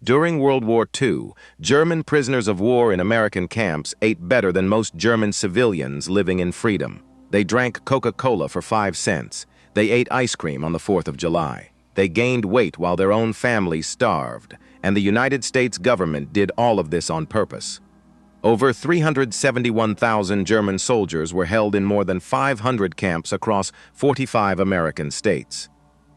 During World War II, German prisoners of war in American camps ate better than most German civilians living in freedom. They drank Coca-Cola for 5 cents. They ate ice cream on the 4th of July. They gained weight while their own families starved, and the United States government did all of this on purpose. Over 371,000 German soldiers were held in more than 500 camps across 45 American states.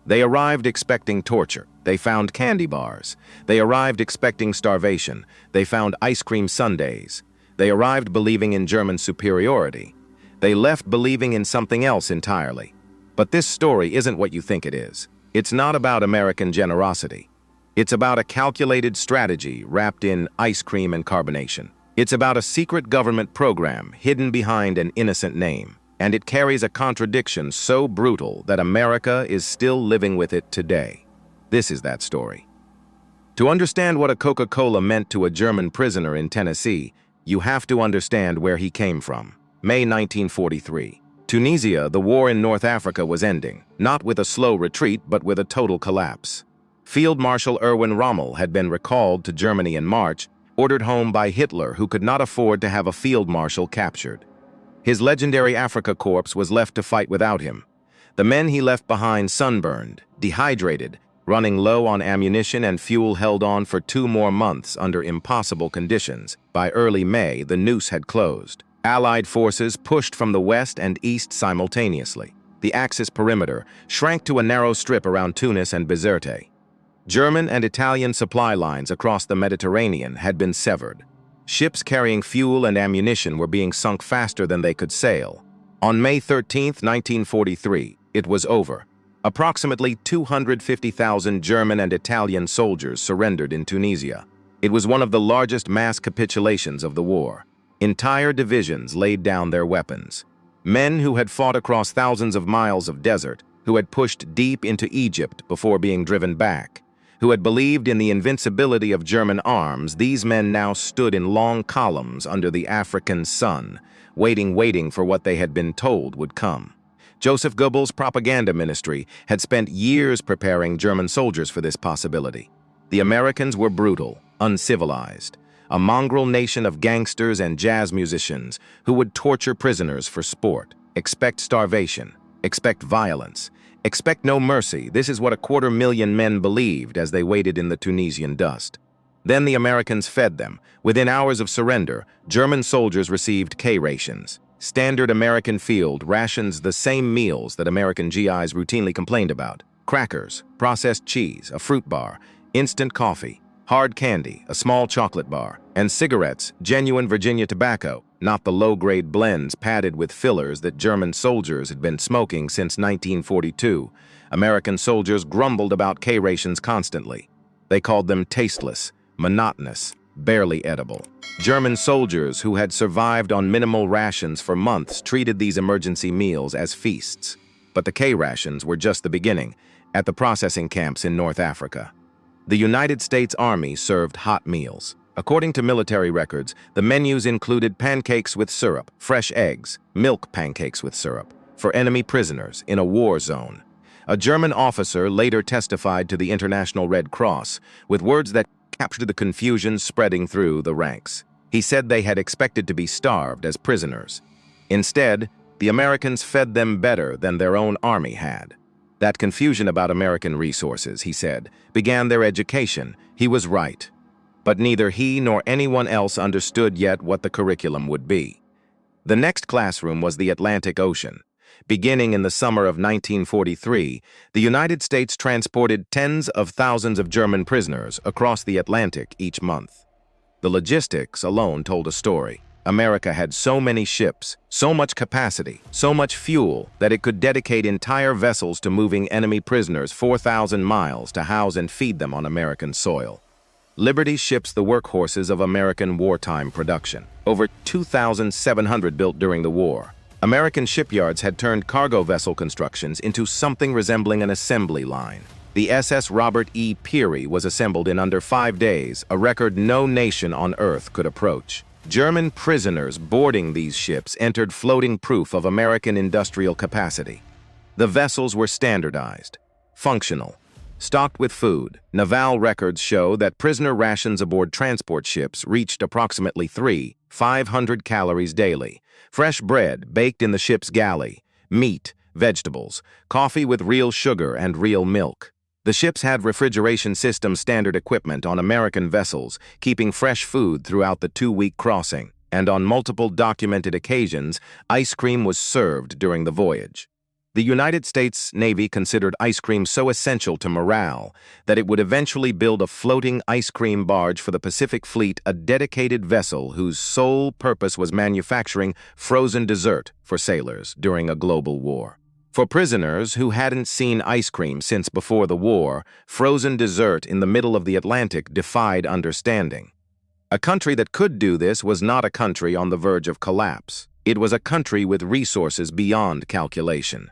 They arrived expecting torture. They found candy bars. They arrived expecting starvation. They found ice cream sundaes. They arrived believing in German superiority. They left believing in something else entirely. But this story isn't what you think it is. It's not about American generosity. It's about a calculated strategy wrapped in ice cream and carbonation. It's about a secret government program hidden behind an innocent name. And it carries a contradiction so brutal that America is still living with it today. This is that story. To understand what a Coca-Cola meant to a German prisoner in Tennessee, you have to understand where he came from. May 1943. Tunisia, the war in North Africa was ending, not with a slow retreat, but with a total collapse. Field Marshal Erwin Rommel had been recalled to Germany in March, ordered home by Hitler, who could not afford to have a field marshal captured. His legendary Afrika Korps was left to fight without him. The men he left behind sunburned, dehydrated, running low on ammunition and fuel held on for 2 more months under impossible conditions. By early May, the noose had closed. Allied forces pushed from the west and east simultaneously. The Axis perimeter shrank to a narrow strip around Tunis and Bizerte. German and Italian supply lines across the Mediterranean had been severed. Ships carrying fuel and ammunition were being sunk faster than they could sail. On May 13, 1943, it was over. Approximately 250,000 German and Italian soldiers surrendered in Tunisia. It was one of the largest mass capitulations of the war. Entire divisions laid down their weapons. Men who had fought across thousands of miles of desert, who had pushed deep into Egypt before being driven back, who had believed in the invincibility of German arms, these men now stood in long columns under the African sun, waiting for what they had been told would come. Joseph Goebbels' propaganda ministry had spent years preparing German soldiers for this possibility. The Americans were brutal, uncivilized, a mongrel nation of gangsters and jazz musicians who would torture prisoners for sport, expect starvation, expect violence, expect no mercy. This is what 250,000 men believed as they waited in the Tunisian dust. Then the Americans fed them. Within hours of surrender, German soldiers received K-rations. Standard American field rations, the same meals that American GIs routinely complained about. Crackers, processed cheese, a fruit bar, instant coffee, hard candy, a small chocolate bar, and cigarettes, genuine Virginia tobacco, not the low-grade blends padded with fillers that German soldiers had been smoking since 1942. American soldiers grumbled about K-rations constantly. They called them tasteless, monotonous, barely edible. German soldiers who had survived on minimal rations for months treated these emergency meals as feasts. But the K-rations were just the beginning at the processing camps in North Africa. The United States Army served hot meals. According to military records, the menus included pancakes with syrup, fresh eggs, milk pancakes with syrup, for enemy prisoners in a war zone. A German officer later testified to the International Red Cross with words that captured the confusion spreading through the ranks. He said they had expected to be starved as prisoners. Instead, the Americans fed them better than their own army had. That confusion about American resources, he said, began their education. He was right. But neither he nor anyone else understood yet what the curriculum would be. The next classroom was the Atlantic Ocean. Beginning in the summer of 1943, the United States transported tens of thousands of German prisoners across the Atlantic each month. The logistics alone told a story. America had so many ships, so much capacity, so much fuel that it could dedicate entire vessels to moving enemy prisoners 4,000 miles to house and feed them on American soil. Liberty ships, the workhorses of American wartime production. Over 2,700 built during the war. American shipyards had turned cargo vessel constructions into something resembling an assembly line. The SS Robert E. Peary was assembled in under 5 days, a record no nation on Earth could approach. German prisoners boarding these ships entered floating proof of American industrial capacity. The vessels were standardized, functional, Stocked with food, naval records show that prisoner rations aboard transport ships reached approximately 500 calories daily. Fresh bread baked in the ship's galley, meat, vegetables, coffee with real sugar and real milk. The ships had refrigeration system standard equipment on American vessels, keeping fresh food throughout the 2-week crossing, and on multiple documented occasions, ice cream was served during the voyage. The United States Navy considered ice cream so essential to morale that it would eventually build a floating ice cream barge for the Pacific Fleet, a dedicated vessel whose sole purpose was manufacturing frozen dessert for sailors during a global war. For prisoners who hadn't seen ice cream since before the war, frozen dessert in the middle of the Atlantic defied understanding. A country that could do this was not a country on the verge of collapse. It was a country with resources beyond calculation.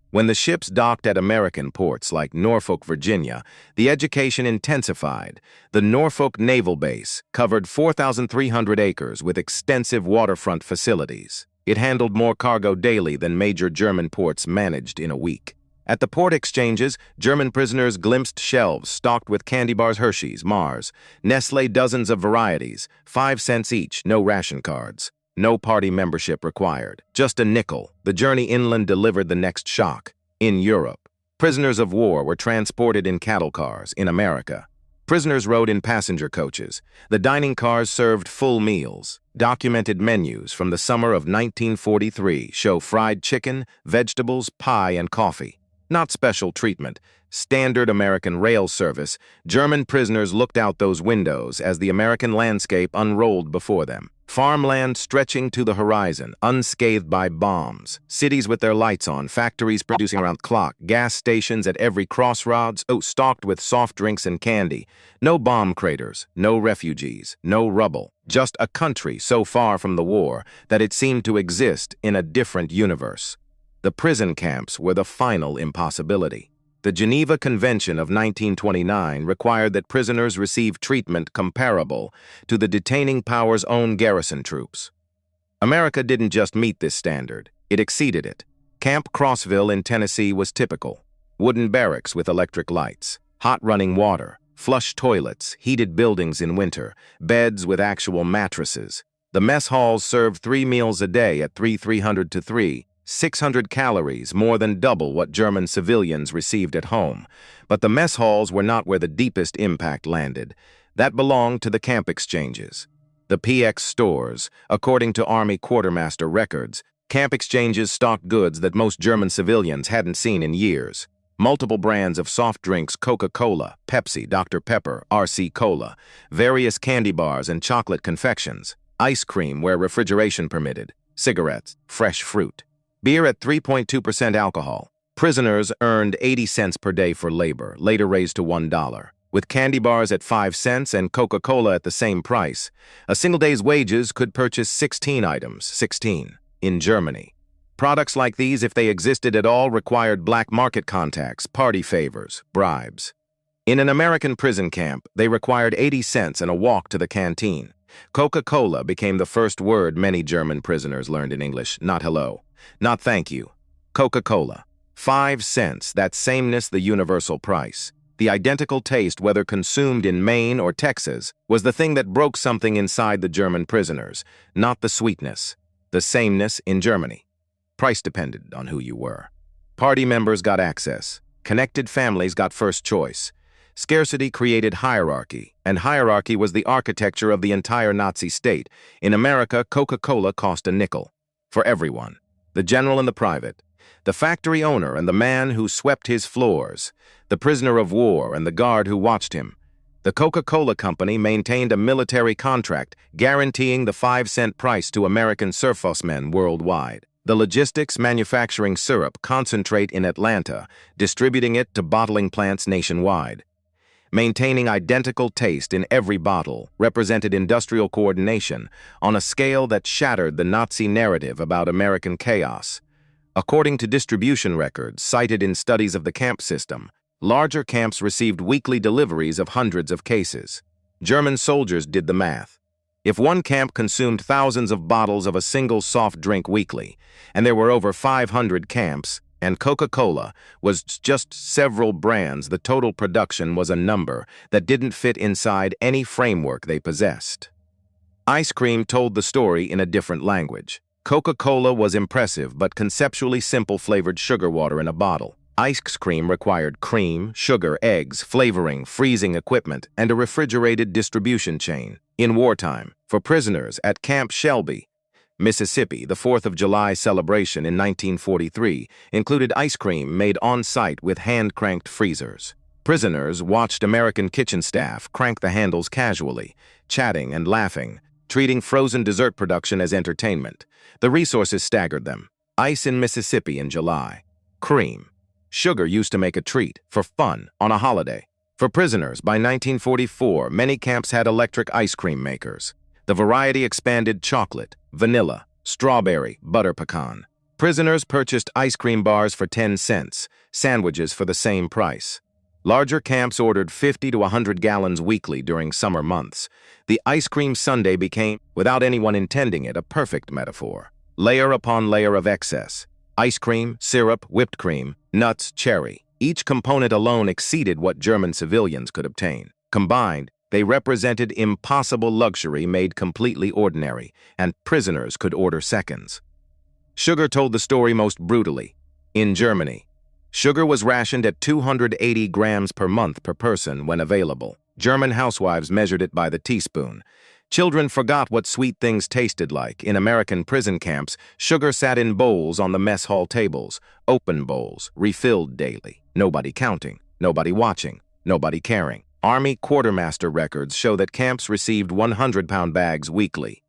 When the ships docked at American ports like Norfolk, Virginia, the education intensified. The Norfolk Naval Base covered 4,300 acres with extensive waterfront facilities. It handled more cargo daily than major German ports managed in a week. At the port exchanges, German prisoners glimpsed shelves stocked with candy bars, Hershey's, Mars, Nestle, dozens of varieties, 5 cents each, no ration cards. No party membership required. Just a nickel. The journey inland delivered the next shock. In Europe, prisoners of war were transported in cattle cars. In America, prisoners rode in passenger coaches. The dining cars served full meals. Documented menus from the summer of 1943 show fried chicken, vegetables, pie, and coffee. Not special treatment. Standard American rail service. German prisoners looked out those windows as the American landscape unrolled before them. Farmland stretching to the horizon, unscathed by bombs. Cities with their lights on, factories producing around the clock, gas stations at every crossroads, stocked with soft drinks and candy. No bomb craters, no refugees, no rubble. Just a country so far from the war that it seemed to exist in a different universe. The prison camps were the final impossibility. The Geneva Convention of 1929 required that prisoners receive treatment comparable to the detaining power's own garrison troops. America didn't just meet this standard, it exceeded it. Camp Crossville in Tennessee was typical. Wooden barracks with electric lights, hot running water, flush toilets, heated buildings in winter, beds with actual mattresses. The mess halls served 3 meals a day at 300 to 600 calories, more than double what German civilians received at home. But the mess halls were not where the deepest impact landed. That belonged to the camp exchanges. The PX stores, according to Army quartermaster records, camp exchanges stocked goods that most German civilians hadn't seen in years. Multiple brands of soft drinks, Coca-Cola, Pepsi, Dr. Pepper, RC Cola, various candy bars and chocolate confections, ice cream where refrigeration permitted, cigarettes, fresh fruit. Beer at 3.2% alcohol. Prisoners earned 80 cents per day for labor, later raised to $1. With candy bars at 5 cents and Coca-Cola at the same price, a single day's wages could purchase 16 items, 16, in Germany. Products like these, if they existed at all, required black market contacts, party favors, bribes. In an American prison camp, they required 80 cents and a walk to the canteen. Coca-Cola became the first word many German prisoners learned in English, not hello. Not thank you. Coca-Cola. 5 cents, that sameness, the universal price. The identical taste, whether consumed in Maine or Texas, was the thing that broke something inside the German prisoners, not the sweetness. The sameness in Germany. Price depended on who you were. Party members got access. Connected families got first choice. Scarcity created hierarchy, and hierarchy was the architecture of the entire Nazi state. In America, Coca-Cola cost a nickel. For everyone. The general and the private, the factory owner and the man who swept his floors, the prisoner of war and the guard who watched him. The Coca-Cola Company maintained a military contract guaranteeing the 5-cent price to American surplusmen worldwide. The logistics manufacturing syrup concentrate in Atlanta, distributing it to bottling plants nationwide. Maintaining identical taste in every bottle represented industrial coordination on a scale that shattered the Nazi narrative about American chaos. According to distribution records cited in studies of the camp system, larger camps received weekly deliveries of hundreds of cases. German soldiers did the math. If one camp consumed thousands of bottles of a single soft drink weekly, and there were over 500 camps, And Coca-Cola was just several brands. The total production was a number that didn't fit inside any framework they possessed. Ice cream told the story in a different language. Coca-Cola was impressive but conceptually simple, flavored sugar water in a bottle. Ice cream required cream, sugar, eggs, flavoring, freezing equipment, and a refrigerated distribution chain. In wartime, for prisoners at Camp Shelby, Mississippi, the 4th of July celebration in 1943 included ice cream made on-site with hand-cranked freezers. Prisoners watched American kitchen staff crank the handles casually, chatting and laughing, treating frozen dessert production as entertainment. The resources staggered them. Ice in Mississippi in July. Cream. Sugar used to make a treat, for fun, on a holiday. For prisoners, by 1944, many camps had electric ice cream makers. The variety expanded: chocolate, vanilla, strawberry, butter pecan. Prisoners purchased ice cream bars for 10 cents, sandwiches for the same price. Larger camps ordered 50 to 100 gallons weekly during summer months. The ice cream sundae became, without anyone intending it, a perfect metaphor. Layer upon layer of excess. Ice cream, syrup, whipped cream, nuts, cherry. Each component alone exceeded what German civilians could obtain. Combined, they represented impossible luxury made completely ordinary, and prisoners could order seconds. Sugar told the story most brutally. In Germany, sugar was rationed at 280 grams per month per person when available. German housewives measured it by the teaspoon. Children forgot what sweet things tasted like. In American prison camps, sugar sat in bowls on the mess hall tables, open bowls, refilled daily. Nobody counting, nobody watching, nobody caring. Army quartermaster records show that camps received 100-pound bags weekly.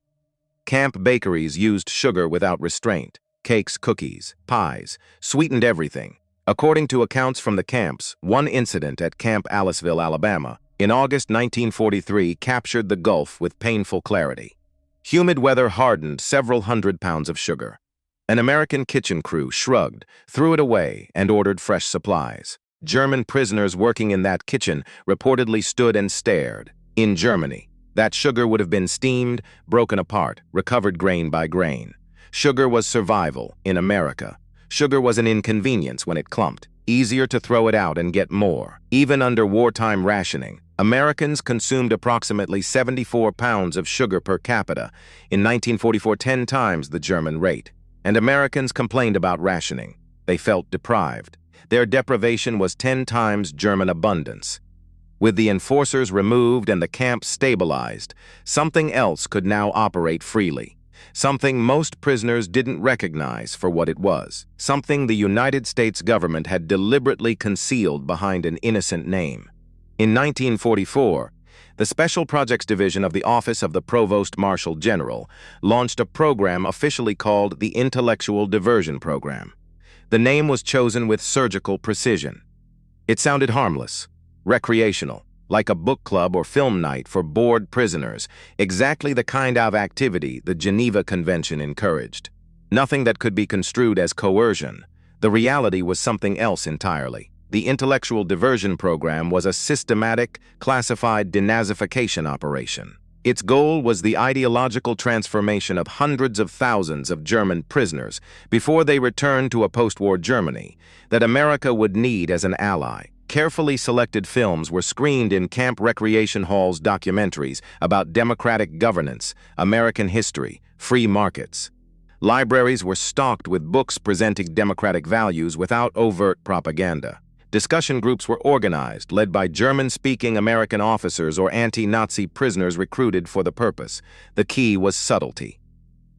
Camp bakeries used sugar without restraint. Cakes, cookies, pies, sweetened everything. According to accounts from the camps, one incident at Camp Aliceville, Alabama, in August 1943, captured the Gulf with painful clarity. Humid weather hardened several 100 pounds of sugar. An American kitchen crew shrugged, threw it away, and ordered fresh supplies. German prisoners working in that kitchen reportedly stood and stared. In Germany, that sugar would have been steamed, broken apart, recovered grain by grain. Sugar was survival. In America, sugar was an inconvenience when it clumped. Easier to throw it out and get more. Even under wartime rationing, Americans consumed approximately 74 pounds of sugar per capita. In 1944, 10 times the German rate. And Americans complained about rationing. They felt deprived. Their deprivation was 10 times German abundance. With the enforcers removed and the camp stabilized, something else could now operate freely. Something most prisoners didn't recognize for what it was. Something the United States government had deliberately concealed behind an innocent name. In 1944, the Special Projects Division of the Office of the Provost Marshal General launched a program officially called the Intellectual Diversion Program. The name was chosen with surgical precision. It sounded harmless, recreational, like a book club or film night for bored prisoners, exactly the kind of activity the Geneva Convention encouraged. Nothing that could be construed as coercion. The reality was something else entirely. The Intellectual Diversion Program was a systematic, classified denazification operation. Its goal was the ideological transformation of hundreds of thousands of German prisoners before they returned to a post-war Germany that America would need as an ally. Carefully selected films were screened in camp recreation halls, documentaries about democratic governance, American history, free markets. Libraries were stocked with books presenting democratic values without overt propaganda. Discussion groups were organized, led by German-speaking American officers or anti-Nazi prisoners recruited for the purpose. The key was subtlety.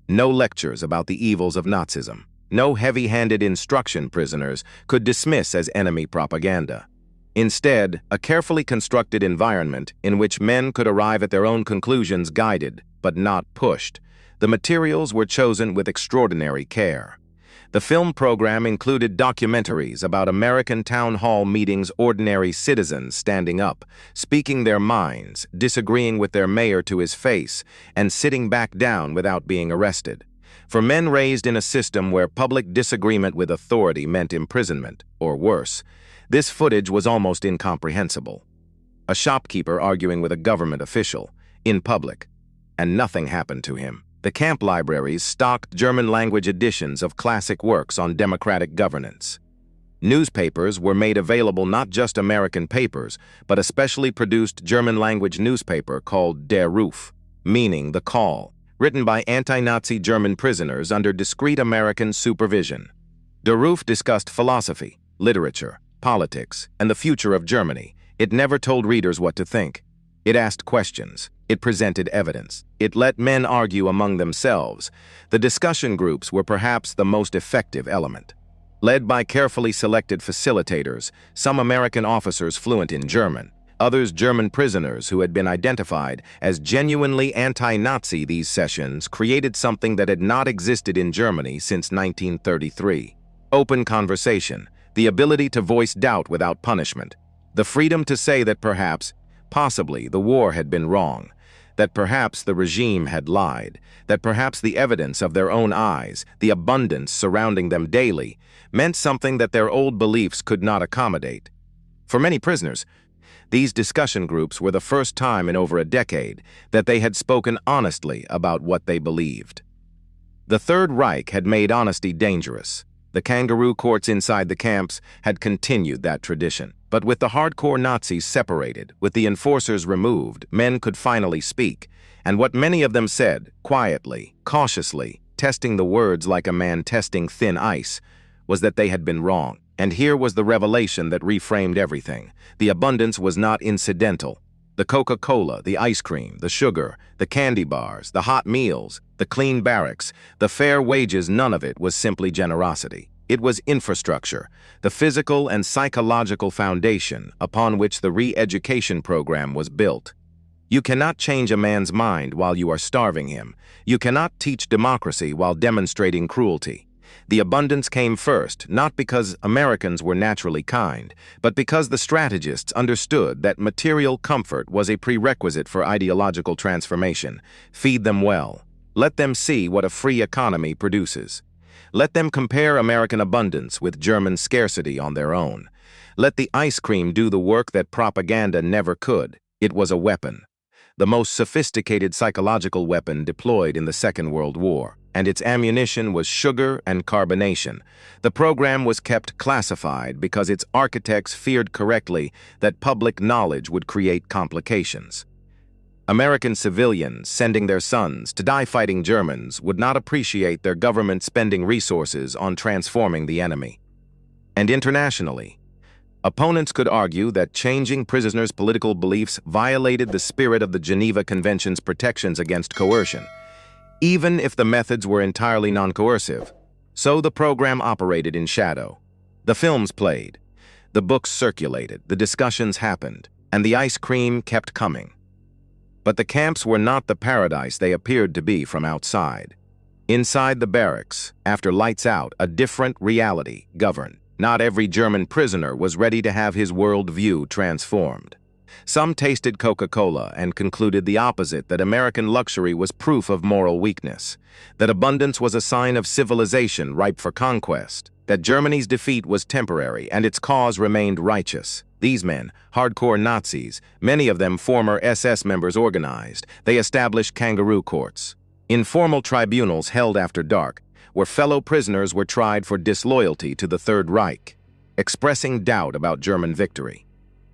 No lectures about the evils of Nazism. No heavy-handed instruction prisoners could dismiss as enemy propaganda. Instead, a carefully constructed environment in which men could arrive at their own conclusions, guided, but not pushed. The materials were chosen with extraordinary care. The film program included documentaries about American town hall meetings, ordinary citizens standing up, speaking their minds, disagreeing with their mayor to his face, and sitting back down without being arrested. For men raised in a system where public disagreement with authority meant imprisonment, or worse, this footage was almost incomprehensible. A shopkeeper arguing with a government official, in public, and nothing happened to him. The camp libraries stocked German-language editions of classic works on democratic governance. Newspapers were made available, not just American papers, but a specially produced German-language newspaper called Der Ruf, meaning the call, written by anti-Nazi German prisoners under discreet American supervision. Der Ruf discussed philosophy, literature, politics, and the future of Germany. It never told readers what to think. It asked questions. It presented evidence. It let men argue among themselves. The discussion groups were perhaps the most effective element. Led by carefully selected facilitators, some American officers fluent in German, others German prisoners who had been identified as genuinely anti-Nazi, these sessions created something that had not existed in Germany since 1933. Open conversation, the ability to voice doubt without punishment, the freedom to say that perhaps, possibly, the war had been wrong, that perhaps the regime had lied, that perhaps the evidence of their own eyes, the abundance surrounding them daily, meant something that their old beliefs could not accommodate. For many prisoners, these discussion groups were the first time in over a decade that they had spoken honestly about what they believed. The Third Reich had made honesty dangerous. The kangaroo courts inside the camps had continued that tradition. But with the hardcore Nazis separated, with the enforcers removed, men could finally speak. And what many of them said, quietly, cautiously, testing the words like a man testing thin ice, was that they had been wrong. And here was the revelation that reframed everything. The abundance was not incidental. The Coca-Cola, the ice cream, the sugar, the candy bars, the hot meals, the clean barracks, the fair wages, none of it was simply generosity. It was infrastructure, the physical and psychological foundation upon which the re-education program was built. You cannot change a man's mind while you are starving him. You cannot teach democracy while demonstrating cruelty. The abundance came first, not because Americans were naturally kind, but because the strategists understood that material comfort was a prerequisite for ideological transformation. Feed them well. Let them see what a free economy produces. Let them compare American abundance with German scarcity on their own. Let the ice cream do the work that propaganda never could. It was a weapon, the most sophisticated psychological weapon deployed in the Second World War, and its ammunition was sugar and carbonation. The program was kept classified because its architects feared correctly that public knowledge would create complications. American civilians sending their sons to die fighting Germans would not appreciate their government spending resources on transforming the enemy. And internationally, opponents could argue that changing prisoners' political beliefs violated the spirit of the Geneva Convention's protections against coercion, even if the methods were entirely non-coercive. So the program operated in shadow. The films played, the books circulated, the discussions happened, and the ice cream kept coming. But the camps were not the paradise they appeared to be from outside. Inside the barracks, after lights out, a different reality governed. Not every German prisoner was ready to have his worldview transformed. Some tasted Coca-Cola and concluded the opposite, that American luxury was proof of moral weakness, that abundance was a sign of civilization ripe for conquest, that Germany's defeat was temporary and its cause remained righteous. These men, hardcore Nazis, many of them former SS members organized, they established kangaroo courts. Informal tribunals held after dark, where fellow prisoners were tried for disloyalty to the Third Reich, expressing doubt about German victory,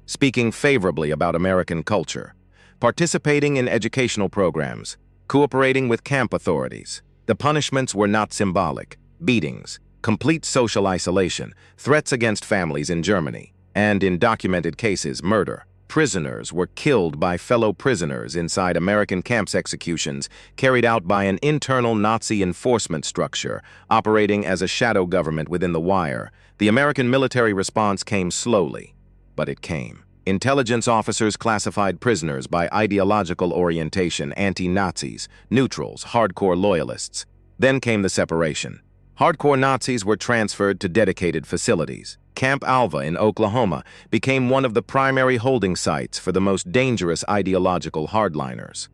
speaking favorably about American culture, participating in educational programs, cooperating with camp authorities. The punishments were not symbolic: beatings, complete social isolation, threats against families in Germany, and in documented cases, murder. Prisoners were killed by fellow prisoners inside American camps. Executions carried out by an internal Nazi enforcement structure operating as a shadow government within the wire. The American military response came slowly, but it came. Intelligence officers classified prisoners by ideological orientation: anti-Nazis, neutrals, hardcore loyalists. Then came the separation. Hardcore Nazis were transferred to dedicated facilities. Camp Alva in Oklahoma became one of the primary holding sites for the most dangerous ideological hardliners.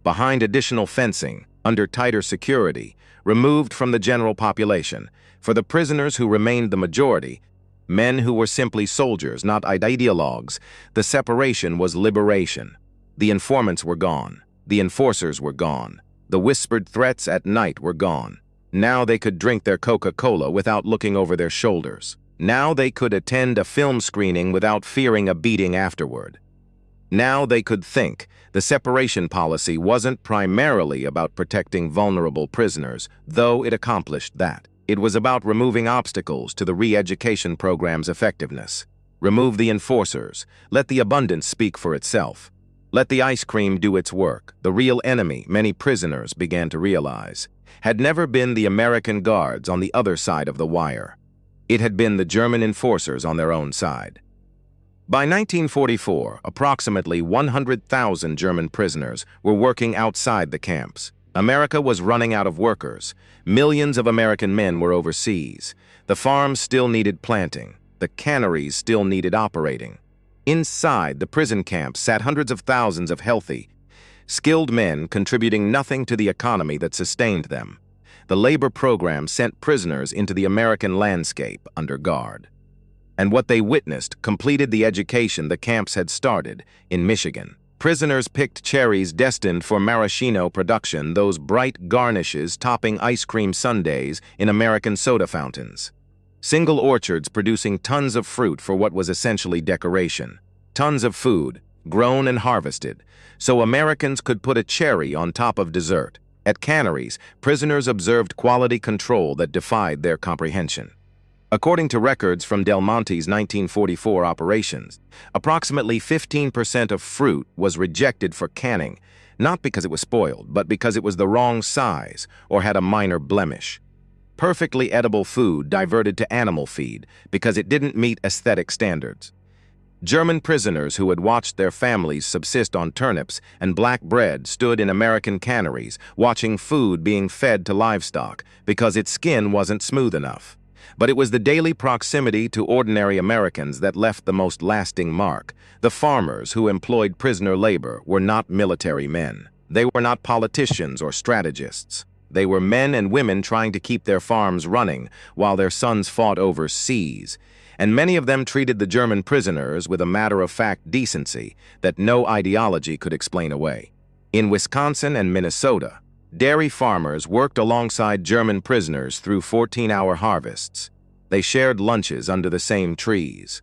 Behind additional fencing, under tighter security, removed from the general population, for the prisoners who remained the majority, men who were simply soldiers, not ideologues, the separation was liberation. The informants were gone. The enforcers were gone. The whispered threats at night were gone. Now they could drink their Coca-Cola without looking over their shoulders. Now they could attend a film screening without fearing a beating afterward. Now they could think. The separation policy wasn't primarily about protecting vulnerable prisoners, though it accomplished that. It was about removing obstacles to the re-education program's effectiveness. Remove the enforcers. Let the abundance speak for itself. Let the ice cream do its work. The real enemy, many prisoners began to realize, had never been the American guards on the other side of the wire. It had been the German enforcers on their own side. By 1944, approximately 100,000 German prisoners were working outside the camps. America was running out of workers. Millions of American men were overseas. The farms still needed planting. The canneries still needed operating. Inside the prison camps sat hundreds of thousands of healthy, skilled men contributing nothing to the economy that sustained them. The labor program sent prisoners into the American landscape under guard. And what they witnessed completed the education the camps had started in Michigan. Prisoners picked cherries destined for maraschino production, those bright garnishes topping ice cream sundaes in American soda fountains. Single orchards producing tons of fruit for what was essentially decoration. Tons of food, grown and harvested, so Americans could put a cherry on top of dessert. At canneries, prisoners observed quality control that defied their comprehension. According to records from Del Monte's 1944 operations, approximately 15% of fruit was rejected for canning, not because it was spoiled, but because it was the wrong size or had a minor blemish. Perfectly edible food diverted to animal feed because it didn't meet aesthetic standards. German prisoners who had watched their families subsist on turnips and black bread stood in American canneries watching food being fed to livestock because its skin wasn't smooth enough. But it was the daily proximity to ordinary Americans that left the most lasting mark. The farmers who employed prisoner labor were not military men. They were not politicians or strategists. They were men and women trying to keep their farms running while their sons fought overseas. And many of them treated the German prisoners with a matter-of-fact decency that no ideology could explain away. In Wisconsin and Minnesota, dairy farmers worked alongside German prisoners through 14-hour harvests. They shared lunches under the same trees.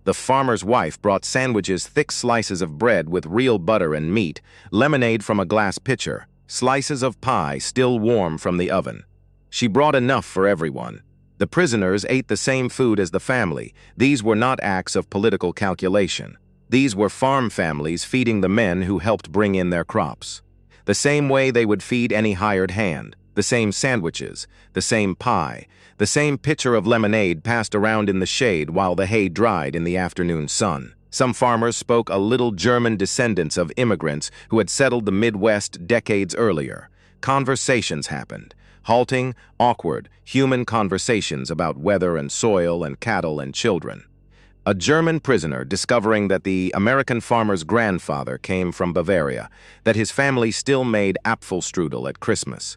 The farmer's wife brought sandwiches, thick slices of bread with real butter and meat, lemonade from a glass pitcher, slices of pie still warm from the oven. She brought enough for everyone. The prisoners ate the same food as the family. These were not acts of political calculation. These were farm families feeding the men who helped bring in their crops. The same way they would feed any hired hand. The same sandwiches, the same pie, the same pitcher of lemonade passed around in the shade while the hay dried in the afternoon sun. Some farmers spoke a little German descendants of immigrants who had settled the Midwest decades earlier. Conversations happened. Halting, awkward, human conversations about weather and soil and cattle and children. A German prisoner discovering that the American farmer's grandfather came from Bavaria, that his family still made Apfelstrudel at Christmas,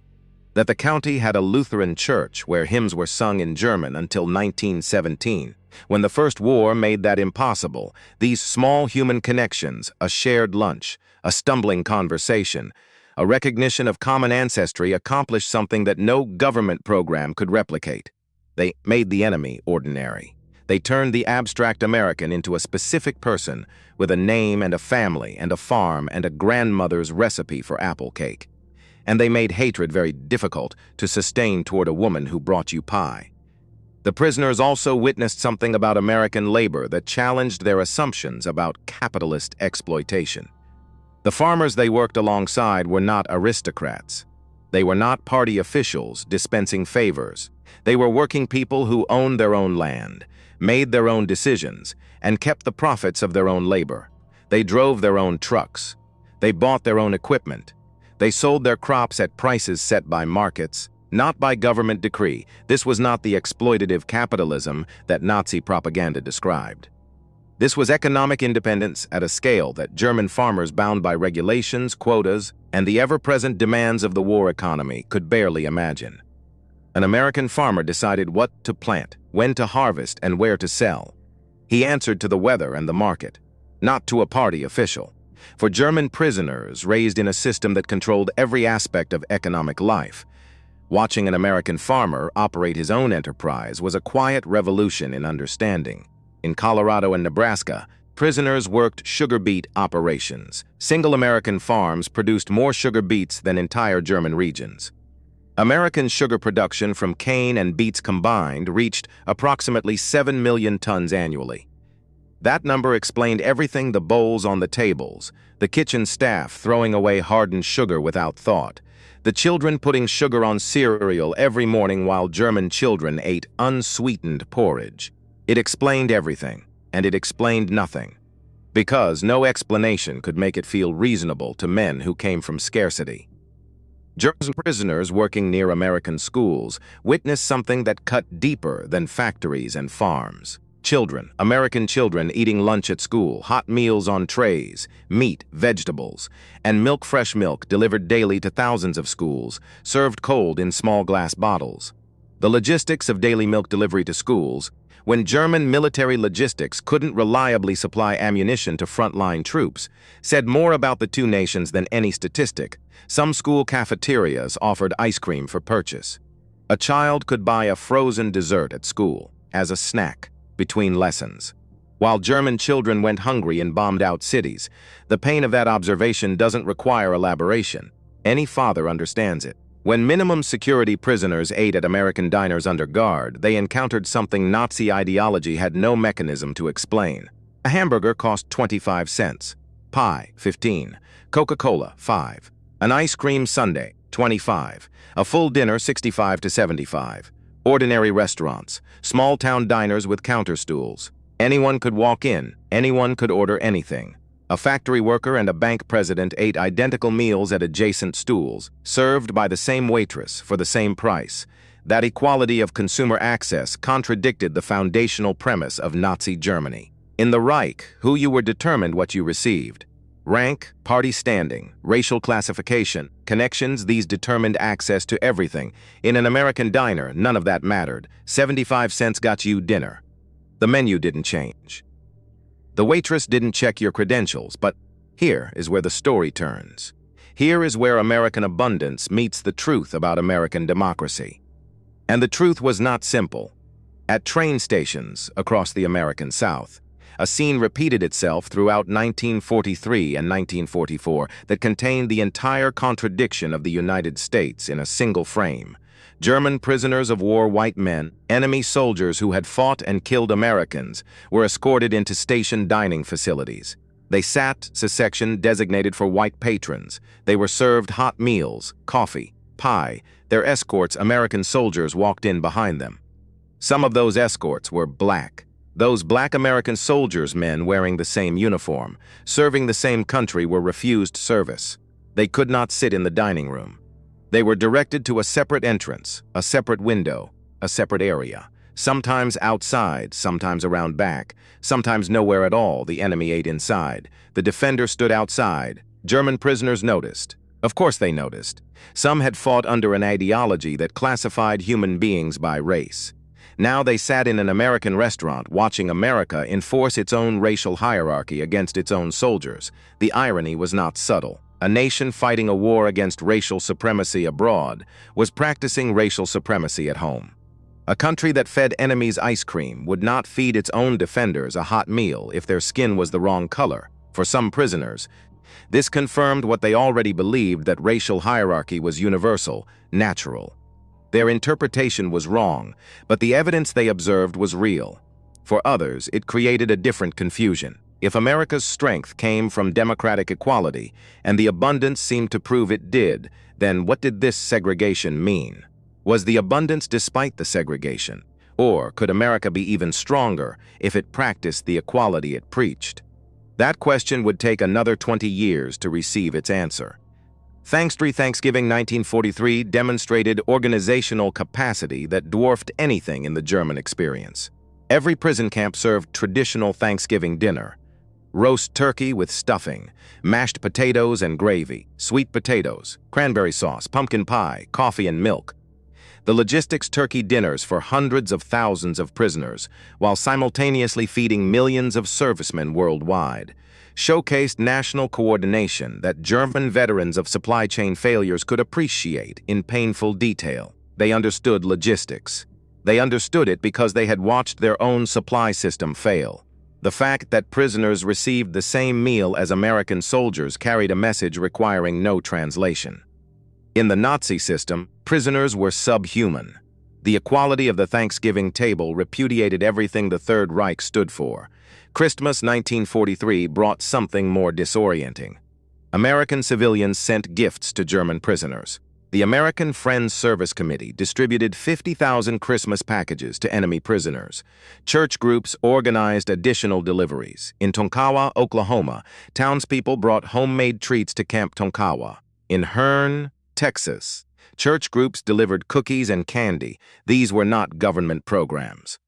that the county had a Lutheran church where hymns were sung in German until 1917, when the First War made that impossible. These small human connections, a shared lunch, a stumbling conversation, a recognition of common ancestry accomplished something that no government program could replicate. They made the enemy ordinary. They turned the abstract American into a specific person with a name and a family and a farm and a grandmother's recipe for apple cake. And they made hatred very difficult to sustain toward a woman who brought you pie. The prisoners also witnessed something about American labor that challenged their assumptions about capitalist exploitation. The farmers they worked alongside were not aristocrats. They were not party officials dispensing favors. They were working people who owned their own land, made their own decisions, and kept the profits of their own labor. They drove their own trucks. They bought their own equipment. They sold their crops at prices set by markets, not by government decree. This was not the exploitative capitalism that Nazi propaganda described. This was economic independence at a scale that German farmers bound by regulations, quotas, and the ever-present demands of the war economy could barely imagine. An American farmer decided what to plant, when to harvest, and where to sell. He answered to the weather and the market, not to a party official. For German prisoners raised in a system that controlled every aspect of economic life, watching an American farmer operate his own enterprise was a quiet revolution in understanding. In Colorado and Nebraska, prisoners worked sugar beet operations. Single American farms produced more sugar beets than entire German regions. American sugar production from cane and beets combined reached approximately 7 million tons annually. That number explained everything: the bowls on the tables, the kitchen staff throwing away hardened sugar without thought, the children putting sugar on cereal every morning while German children ate unsweetened porridge. It explained everything, and it explained nothing, because no explanation could make it feel reasonable to men who came from scarcity. German prisoners working near American schools witnessed something that cut deeper than factories and farms. Children, American children eating lunch at school, hot meals on trays, meat, vegetables, and fresh milk delivered daily to thousands of schools, served cold in small glass bottles. The logistics of daily milk delivery to schools, when German military logistics couldn't reliably supply ammunition to frontline troops, said more about the two nations than any statistic. Some school cafeterias offered ice cream for purchase. A child could buy a frozen dessert at school as a snack between lessons. While German children went hungry in bombed-out cities, the pain of that observation doesn't require elaboration. Any father understands it. When minimum security prisoners ate at American diners under guard, they encountered something Nazi ideology had no mechanism to explain. A hamburger cost 25 cents, pie 15, Coca-Cola 5, an ice cream sundae 25, a full dinner 65 to 75. Ordinary restaurants, small-town diners with counter stools. Anyone could walk in, anyone could order anything. A factory worker and a bank president ate identical meals at adjacent stools, served by the same waitress for the same price. That equality of consumer access contradicted the foundational premise of Nazi Germany. In the Reich, who you were determined what you received. Rank, party standing, racial classification, connections, these determined access to everything. In an American diner, none of that mattered. 75 cents got you dinner. The menu didn't change. The waitress didn't check your credentials, but here is where the story turns. Here is where American abundance meets the truth about American democracy. And the truth was not simple. At train stations across the American South, a scene repeated itself throughout 1943 and 1944 that contained the entire contradiction of the United States in a single frame. German prisoners of war, white men, enemy soldiers who had fought and killed Americans, were escorted into station dining facilities. They sat, section designated for white patrons. They were served hot meals, coffee, pie. Their escorts, American soldiers, walked in behind them. Some of those escorts were black. Those black American soldiers, men wearing the same uniform, serving the same country, were refused service. They could not sit in the dining room. They were directed to a separate entrance, a separate window, a separate area. Sometimes outside, sometimes around back, sometimes nowhere at all. The enemy ate inside. The defender stood outside. German prisoners noticed. Of course they noticed. Some had fought under an ideology that classified human beings by race. Now they sat in an American restaurant watching America enforce its own racial hierarchy against its own soldiers. The irony was not subtle. A nation fighting a war against racial supremacy abroad was practicing racial supremacy at home. A country that fed enemies ice cream would not feed its own defenders a hot meal if their skin was the wrong color. For some prisoners, this confirmed what they already believed, that racial hierarchy was universal, natural. Their interpretation was wrong, but the evidence they observed was real. For others, it created a different confusion. If America's strength came from democratic equality, and the abundance seemed to prove it did, then what did this segregation mean? Was the abundance despite the segregation? Or could America be even stronger if it practiced the equality it preached? That question would take another 20 years to receive its answer. Thanksgiving 1943 demonstrated organizational capacity that dwarfed anything in the German experience. Every prison camp served traditional Thanksgiving dinner. Roast turkey with stuffing, mashed potatoes and gravy, sweet potatoes, cranberry sauce, pumpkin pie, coffee and milk. The logistics turkey dinners for hundreds of thousands of prisoners, while simultaneously feeding millions of servicemen worldwide. showcased national coordination that German veterans of supply chain failures could appreciate in painful detail. They understood logistics. They understood it because they had watched their own supply system fail. The fact that prisoners received the same meal as American soldiers carried a message requiring no translation. In the Nazi system, prisoners were subhuman. The equality of the Thanksgiving table repudiated everything the Third Reich stood for. Christmas 1943 brought something more disorienting. American civilians sent gifts to German prisoners. The American Friends Service Committee distributed 50,000 Christmas packages to enemy prisoners. Church groups organized additional deliveries. In Tonkawa, Oklahoma, townspeople brought homemade treats to Camp Tonkawa. In Hearne, Texas, church groups delivered cookies and candy. These were not government programs.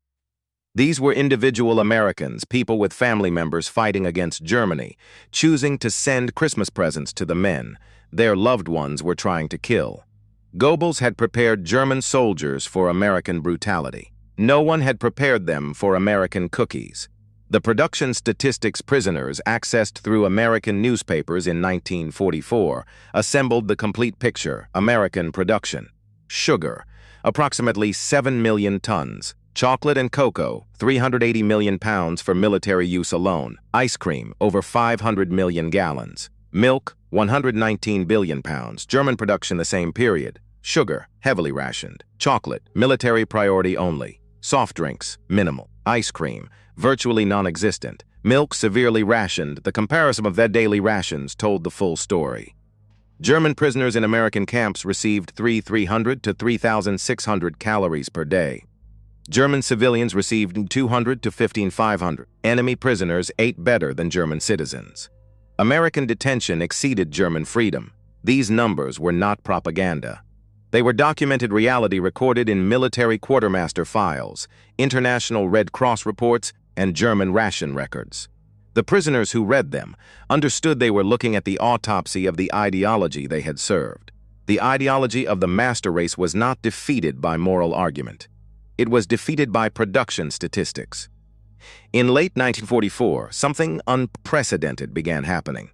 These were individual Americans, people with family members fighting against Germany, choosing to send Christmas presents to the men their loved ones were trying to kill. Goebbels had prepared German soldiers for American brutality. No one had prepared them for American cookies. The production statistics prisoners accessed through American newspapers in 1944 assembled the complete picture: American production. Sugar, approximately 7 million tons. Chocolate and cocoa, 380 million pounds for military use alone. Ice cream, over 500 million gallons. Milk, 119 billion pounds, German production the same period. Sugar, heavily rationed. Chocolate, military priority only. Soft drinks, minimal. Ice cream, virtually non-existent. Milk, severely rationed. The comparison of their daily rations told the full story. German prisoners in American camps received 3,300 to 3,600 calories per day. German civilians received 200 to 15,500. Enemy prisoners ate better than German citizens. American detention exceeded German freedom. These numbers were not propaganda. They were documented reality recorded in military quartermaster files, International Red Cross reports, and German ration records. The prisoners who read them understood they were looking at the autopsy of the ideology they had served. The ideology of the master race was not defeated by moral argument. It was defeated by production statistics. In late 1944, something unprecedented began happening.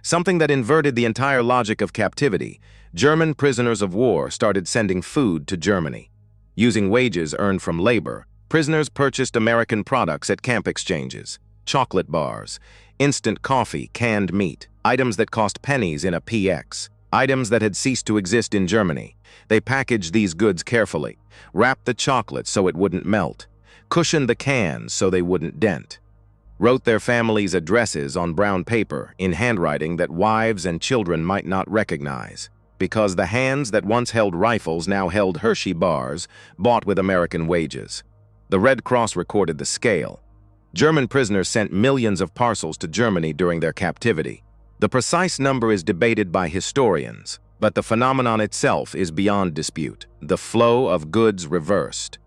Something that inverted the entire logic of captivity. German prisoners of war started sending food to Germany. Using wages earned from labor, prisoners purchased American products at camp exchanges. Chocolate bars, instant coffee, canned meat, items that cost pennies in a PX, items that had ceased to exist in Germany. They packaged these goods carefully, wrapped the chocolate so it wouldn't melt, cushioned the cans so they wouldn't dent, wrote their families' addresses on brown paper in handwriting that wives and children might not recognize, because the hands that once held rifles now held Hershey bars bought with American wages. The Red Cross recorded the scale. German prisoners sent millions of parcels to Germany during their captivity. The precise number is debated by historians, but the phenomenon itself is beyond dispute. The flow of goods reversed.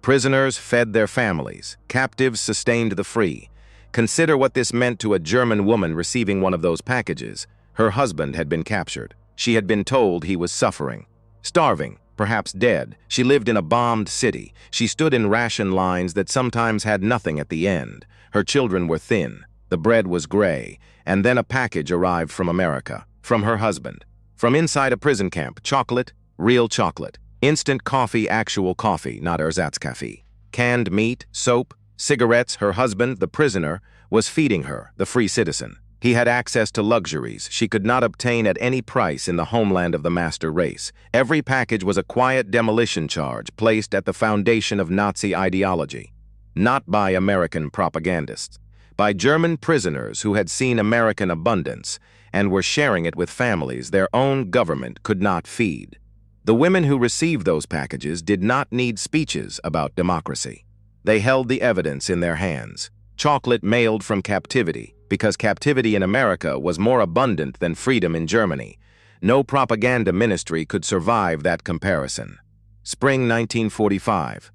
Prisoners fed their families. Captives sustained the free. Consider what this meant to a German woman receiving one of those packages. Her husband had been captured. She had been told he was suffering, starving, perhaps dead. She lived in a bombed city. She stood in ration lines that sometimes had nothing at the end. Her children were thin. The bread was gray. And then a package arrived from America, from her husband. From inside a prison camp, chocolate, real chocolate. Instant coffee, actual coffee, not Ersatzkaffee. Canned meat, soap, cigarettes. Her husband, the prisoner, was feeding her, the free citizen. He had access to luxuries she could not obtain at any price in the homeland of the master race. Every package was a quiet demolition charge placed at the foundation of Nazi ideology. Not by American propagandists, by German prisoners who had seen American abundance and were sharing it with families their own government could not feed. The women who received those packages did not need speeches about democracy. They held the evidence in their hands. Chocolate mailed from captivity, because captivity in America was more abundant than freedom in Germany. No propaganda ministry could survive that comparison. Spring 1945.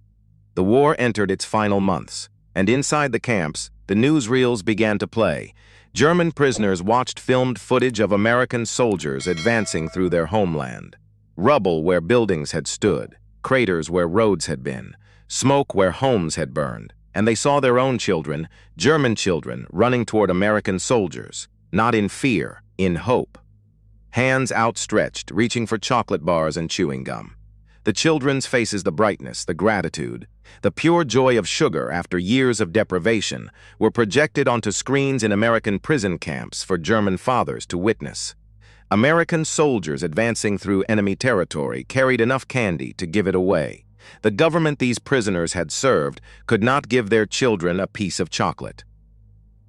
The war entered its final months, and inside the camps, the newsreels began to play. German prisoners watched filmed footage of American soldiers advancing through their homeland. Rubble where buildings had stood, craters where roads had been, smoke where homes had burned. and they saw their own children, German children, running toward American soldiers, not in fear, in hope. Hands outstretched, reaching for chocolate bars and chewing gum. The children's faces, the brightness, the gratitude, the pure joy of sugar after years of deprivation, were projected onto screens in American prison camps for German fathers to witness. American soldiers advancing through enemy territory carried enough candy to give it away. The government these prisoners had served could not give their children a piece of chocolate.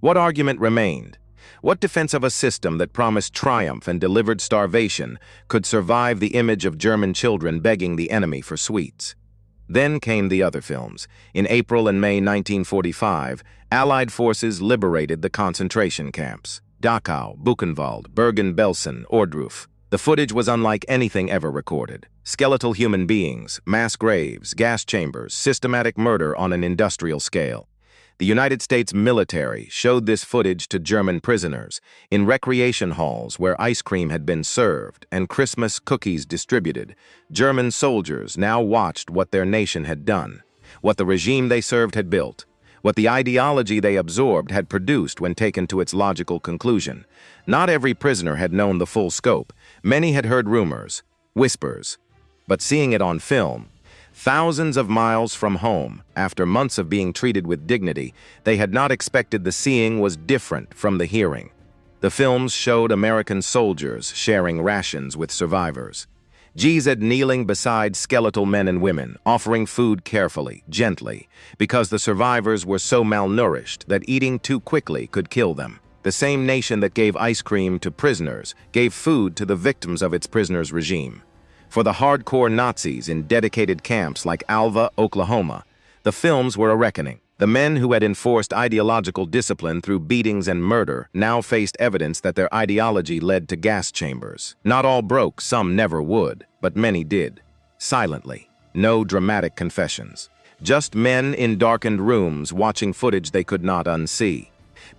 What argument remained? What defense of a system that promised triumph and delivered starvation could survive the image of German children begging the enemy for sweets? Then came the other films. In April and May 1945, Allied forces liberated the concentration camps. Dachau, Buchenwald, Bergen-Belsen, Ohrdruf. The footage was unlike anything ever recorded. Skeletal human beings, mass graves, gas chambers, systematic murder on an industrial scale. The United States military showed this footage to German prisoners in recreation halls where ice cream had been served and Christmas cookies distributed. German soldiers now watched what their nation had done, what the regime they served had built, what the ideology they absorbed had produced when taken to its logical conclusion. Not every prisoner had known the full scope. Many had heard rumors, whispers, but seeing it on film, thousands of miles from home, after months of being treated with dignity, they had not expected the seeing was different from the hearing. The films showed American soldiers sharing rations with survivors. GZ kneeling beside skeletal men and women, offering food carefully, gently, because the survivors were so malnourished that eating too quickly could kill them. The same nation that gave ice cream to prisoners gave food to the victims of its prisoners' regime. For the hardcore Nazis in dedicated camps like Alva, Oklahoma, the films were a reckoning. The men who had enforced ideological discipline through beatings and murder now faced evidence that their ideology led to gas chambers. Not all broke, some never would, but many did. Silently. No dramatic confessions. Just men in darkened rooms watching footage they could not unsee.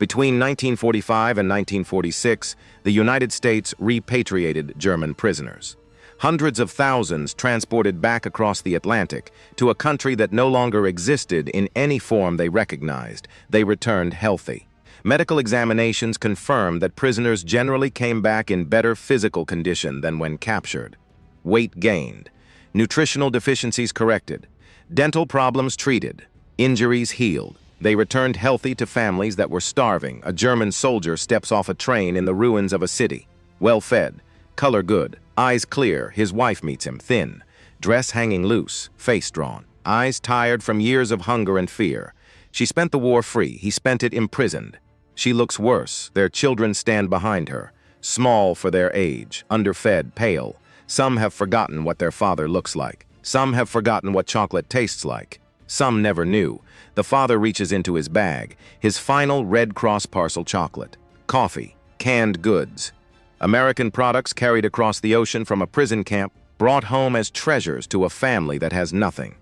Between 1945 and 1946, the United States repatriated German prisoners. Hundreds of thousands transported back across the Atlantic to a country that no longer existed in any form they recognized. They returned healthy. Medical examinations confirmed that prisoners generally came back in better physical condition than when captured. Weight gained, nutritional deficiencies corrected, dental problems treated, injuries healed. They returned healthy to families that were starving. A German soldier steps off a train in the ruins of a city, well-fed, color good, eyes clear. His wife meets him, thin, dress hanging loose, face drawn, eyes tired from years of hunger and fear. She spent the war free, he spent it imprisoned. She looks worse, their children stand behind her, small for their age, underfed, pale. Some have forgotten what their father looks like. Some have forgotten what chocolate tastes like. Some never knew. The father reaches into his bag, his final Red Cross parcel chocolate, coffee, canned goods. American products carried across the ocean from a prison camp, brought home as treasures to a family that has nothing.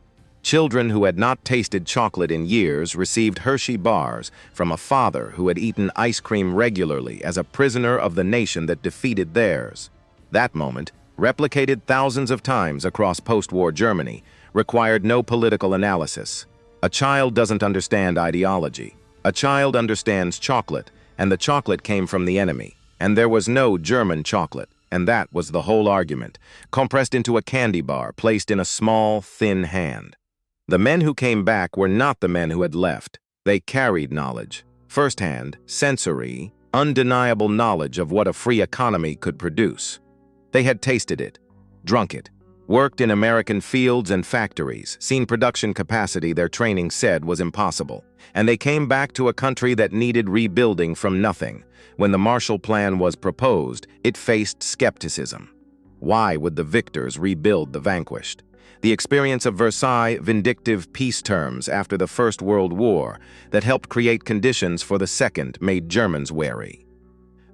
Children who had not tasted chocolate in years received Hershey bars from a father who had eaten ice cream regularly as a prisoner of the nation that defeated theirs. That moment, replicated thousands of times across post-war Germany, required no political analysis. A child doesn't understand ideology. A child understands chocolate, and the chocolate came from the enemy. And there was no German chocolate, and that was the whole argument, compressed into a candy bar placed in a small, thin hand. The men who came back were not the men who had left. They carried knowledge, firsthand, sensory, undeniable knowledge of what a free economy could produce. They had tasted it, drunk it, worked in American fields and factories, seen production capacity their training said was impossible, and they came back to a country that needed rebuilding from nothing. When the Marshall Plan was proposed, it faced skepticism. Why would the victors rebuild the vanquished? The experience of Versailles' vindictive peace terms after the First World War that helped create conditions for the Second made Germans wary.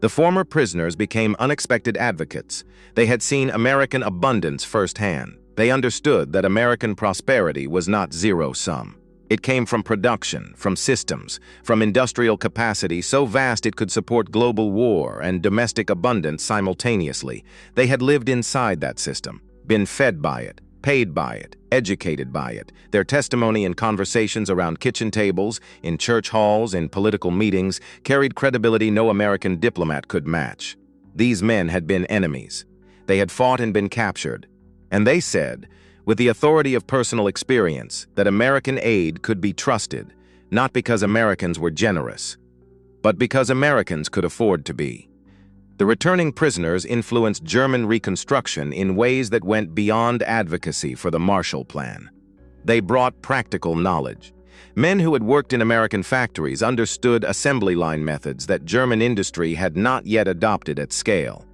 The former prisoners became unexpected advocates. They had seen American abundance firsthand. They understood that American prosperity was not zero-sum. It came from production, from systems, from industrial capacity so vast it could support global war and domestic abundance simultaneously. They had lived inside that system, been fed by it, paid by it, educated by it. Their testimony in conversations around kitchen tables, in church halls, in political meetings, carried credibility no American diplomat could match. These men had been enemies. They had fought and been captured. And they said, with the authority of personal experience, that American aid could be trusted, not because Americans were generous, but because Americans could afford to be. The returning prisoners influenced German Reconstruction in ways that went beyond advocacy for the Marshall Plan. They brought practical knowledge. Men who had worked in American factories understood assembly line methods that German industry had not yet adopted at scale.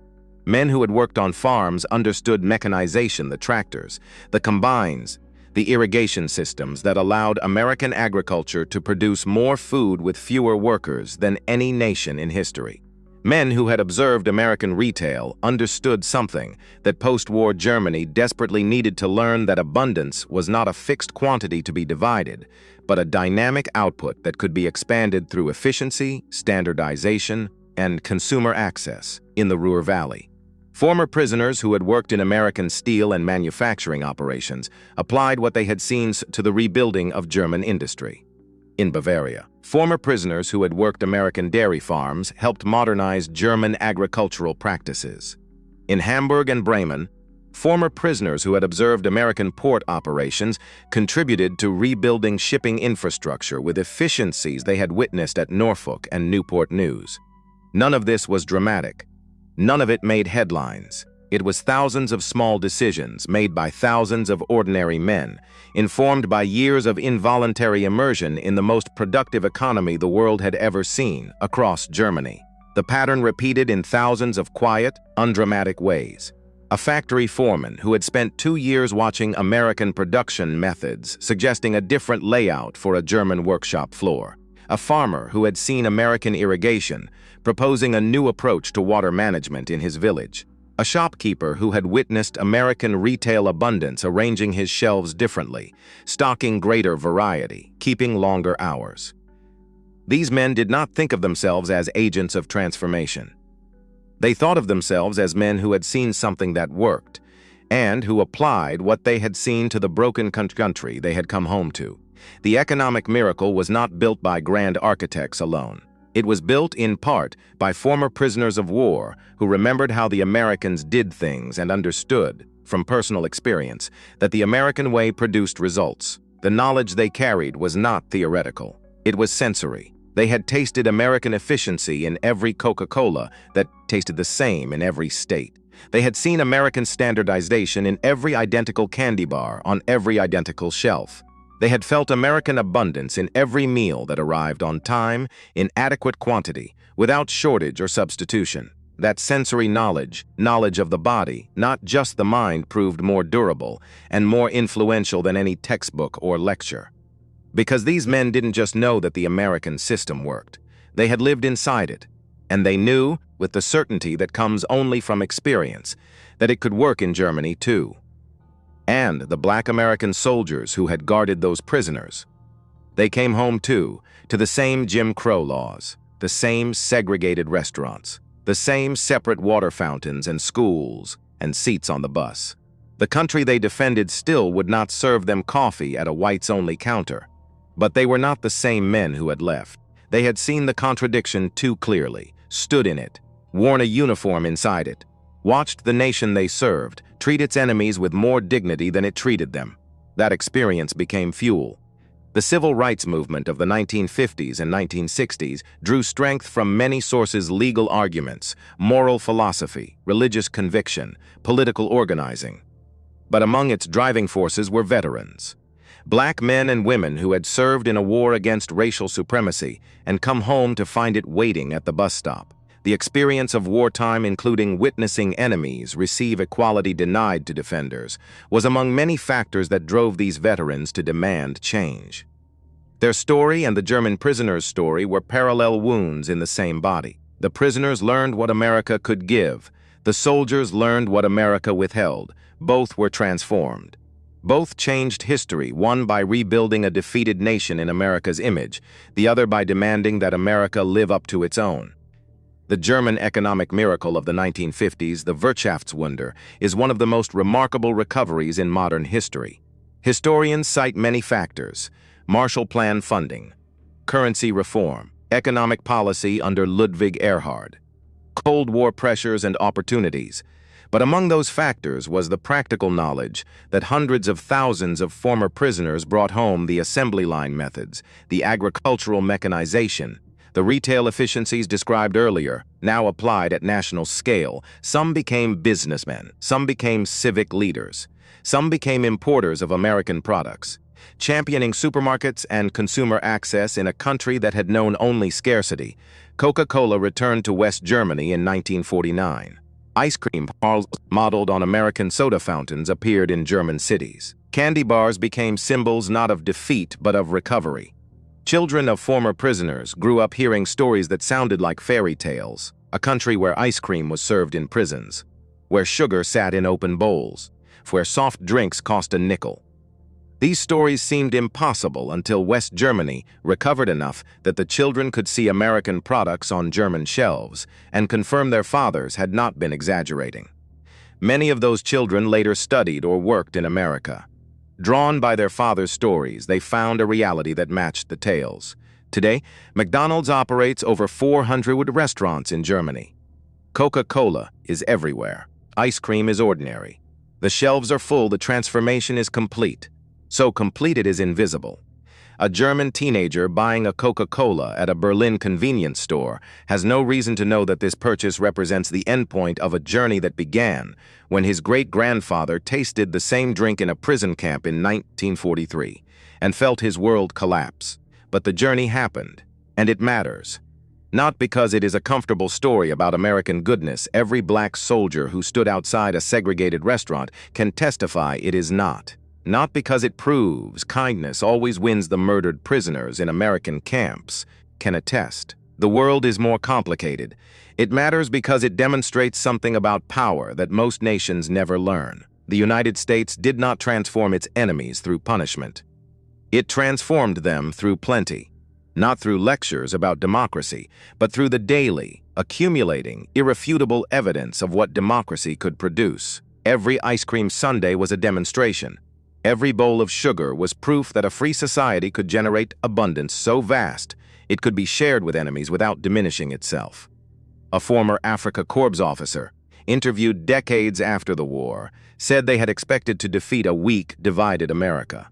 Men who had worked on farms understood mechanization, the tractors, the combines, the irrigation systems that allowed American agriculture to produce more food with fewer workers than any nation in history. Men who had observed American retail understood something that post-war Germany desperately needed to learn: that abundance was not a fixed quantity to be divided, but a dynamic output that could be expanded through efficiency, standardization, and consumer access in the Ruhr Valley. Former prisoners who had worked in American steel and manufacturing operations applied what they had seen to the rebuilding of German industry. In Bavaria, former prisoners who had worked American dairy farms helped modernize German agricultural practices. In Hamburg and Bremen, former prisoners who had observed American port operations contributed to rebuilding shipping infrastructure with efficiencies they had witnessed at Norfolk and Newport News. None of this was dramatic. None of it made headlines. It was thousands of small decisions made by thousands of ordinary men, informed by years of involuntary immersion in the most productive economy the world had ever seen across Germany. The pattern repeated in thousands of quiet, undramatic ways. A factory foreman who had spent 2 years watching American production methods suggesting a different layout for a German workshop floor. A farmer who had seen American irrigation proposing a new approach to water management in his village. A shopkeeper who had witnessed American retail abundance arranging his shelves differently, stocking greater variety, keeping longer hours. These men did not think of themselves as agents of transformation. They thought of themselves as men who had seen something that worked, and who applied what they had seen to the broken country they had come home to. The economic miracle was not built by grand architects alone. It was built in part by former prisoners of war who remembered how the Americans did things and understood, from personal experience, that the American way produced results. The knowledge they carried was not theoretical. It was sensory. They had tasted American efficiency in every Coca-Cola that tasted the same in every state. They had seen American standardization in every identical candy bar on every identical shelf. They had felt American abundance in every meal that arrived on time, in adequate quantity, without shortage or substitution. That sensory knowledge of the body, not just the mind, proved more durable and more influential than any textbook or lecture. Because these men didn't just know that the American system worked. They had lived inside it, and they knew, with the certainty that comes only from experience, that it could work in Germany too. And the black American soldiers who had guarded those prisoners. They came home too, to the same Jim Crow laws, the same segregated restaurants, the same separate water fountains and schools and seats on the bus. The country they defended still would not serve them coffee at a whites-only counter. But they were not the same men who had left. They had seen the contradiction too clearly, stood in it, worn a uniform inside it, watched the nation they served treat its enemies with more dignity than it treated them. That experience became fuel. The civil rights movement of the 1950s and 1960s drew strength from many sources: legal arguments, moral philosophy, religious conviction, political organizing. But among its driving forces were veterans. Black men and women who had served in a war against racial supremacy and come home to find it waiting at the bus stop. The experience of wartime, including witnessing enemies receive equality denied to defenders, was among many factors that drove these veterans to demand change. Their story and the German prisoners' story were parallel wounds in the same body. The prisoners learned what America could give. The soldiers learned what America withheld. Both were transformed. Both changed history, one by rebuilding a defeated nation in America's image, the other by demanding that America live up to its own. The German economic miracle of the 1950s, the Wirtschaftswunder, is one of the most remarkable recoveries in modern history. Historians cite many factors: Marshall Plan funding, currency reform, economic policy under Ludwig Erhard, Cold War pressures and opportunities. But among those factors was the practical knowledge that hundreds of thousands of former prisoners brought home the assembly line methods, the agricultural mechanization, the retail efficiencies described earlier, now applied at national scale. Some became businessmen, some became civic leaders, some became importers of American products, championing supermarkets and consumer access in a country that had known only scarcity. Coca-Cola returned to West Germany in 1949. Ice cream parlors modeled on American soda fountains appeared in German cities. Candy bars became symbols not of defeat but of recovery. Children of former prisoners grew up hearing stories that sounded like fairy tales. A country where ice cream was served in prisons, where sugar sat in open bowls, where soft drinks cost a nickel. These stories seemed impossible until West Germany recovered enough that the children could see American products on German shelves and confirm their fathers had not been exaggerating. Many of those children later studied or worked in America. Drawn by their fathers' stories, they found a reality that matched the tales. Today, McDonald's operates over 400 restaurants in Germany. Coca-Cola is everywhere. Ice cream is ordinary. The shelves are full, the transformation is complete. So complete it is invisible. A German teenager buying a Coca-Cola at a Berlin convenience store has no reason to know that this purchase represents the endpoint of a journey that began when his great-grandfather tasted the same drink in a prison camp in 1943 and felt his world collapse. But the journey happened, and it matters. Not because it is a comfortable story about American goodness. Every black soldier who stood outside a segregated restaurant can testify it is not. Not because it proves kindness always wins. The murdered prisoners in American camps can attest. The world is more complicated. It matters because it demonstrates something about power that most nations never learn. The United States did not transform its enemies through punishment. It transformed them through plenty. Not through lectures about democracy, but through the daily, accumulating, irrefutable evidence of what democracy could produce. Every ice cream sundae was a demonstration. Every bowl of sugar was proof that a free society could generate abundance so vast it could be shared with enemies without diminishing itself. A former Afrika Korps officer, interviewed decades after the war, said they had expected to defeat a weak, divided America.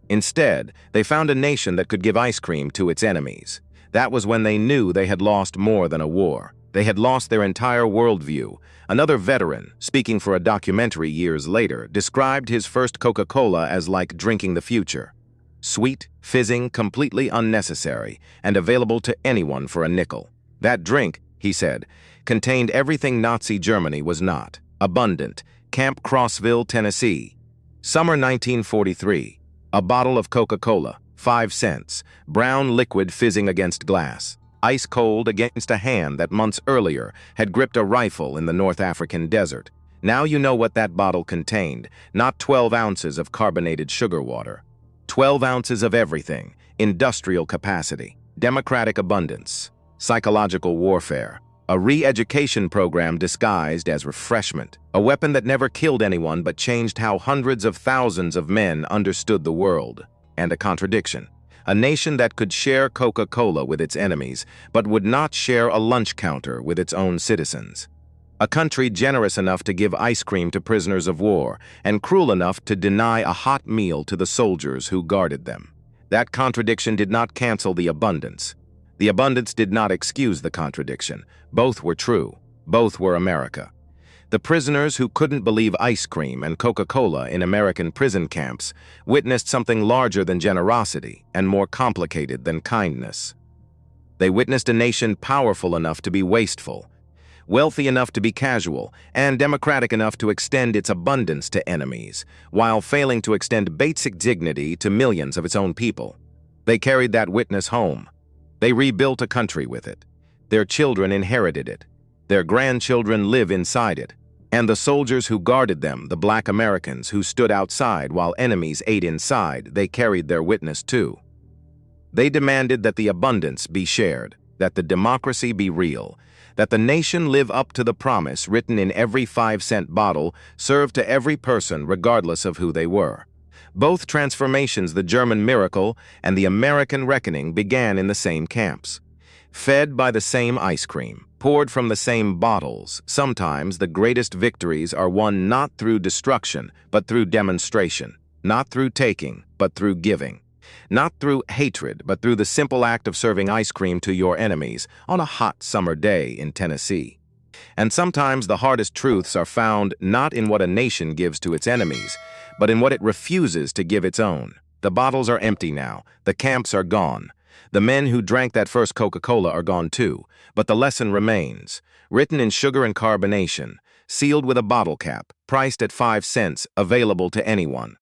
Instead, they found a nation that could give ice cream to its enemies. That was when they knew they had lost more than a war. They had lost their entire worldview. Another veteran, speaking for a documentary years later, described his first Coca-Cola as like drinking the future. Sweet, fizzing, completely unnecessary, and available to anyone for a nickel. That drink, he said, contained everything Nazi Germany was not. Abundant. Camp Crossville, Tennessee. Summer 1943. A bottle of Coca-Cola, 5 cents. Brown liquid fizzing against glass. Ice cold against a hand that months earlier had gripped a rifle in the North African desert. Now you know what that bottle contained, not 12 ounces of carbonated sugar water. 12 ounces of everything: industrial capacity, democratic abundance, psychological warfare, a re-education program disguised as refreshment, a weapon that never killed anyone but changed how hundreds of thousands of men understood the world, and a contradiction. A nation that could share Coca-Cola with its enemies, but would not share a lunch counter with its own citizens. A country generous enough to give ice cream to prisoners of war, and cruel enough to deny a hot meal to the soldiers who guarded them. That contradiction did not cancel the abundance. The abundance did not excuse the contradiction. Both were true. Both were America. The prisoners who couldn't believe ice cream and Coca-Cola in American prison camps witnessed something larger than generosity and more complicated than kindness. They witnessed a nation powerful enough to be wasteful, wealthy enough to be casual, and democratic enough to extend its abundance to enemies, while failing to extend basic dignity to millions of its own people. They carried that witness home. They rebuilt a country with it. Their children inherited it. Their grandchildren live inside it. And the soldiers who guarded them, the black Americans who stood outside while enemies ate inside, they carried their witness too. They demanded that the abundance be shared, that the democracy be real, that the nation live up to the promise written in every 5-cent bottle served to every person regardless of who they were. Both transformations, the German miracle and the American reckoning, began in the same camps. Fed by the same ice cream, poured from the same bottles, sometimes the greatest victories are won not through destruction, but through demonstration, not through taking, but through giving, not through hatred, but through the simple act of serving ice cream to your enemies on a hot summer day in Tennessee. And sometimes the hardest truths are found not in what a nation gives to its enemies, but in what it refuses to give its own. The bottles are empty now. The camps are gone. The men who drank that first Coca-Cola are gone too, but the lesson remains, written in sugar and carbonation, sealed with a bottle cap, priced at 5 cents, available to anyone.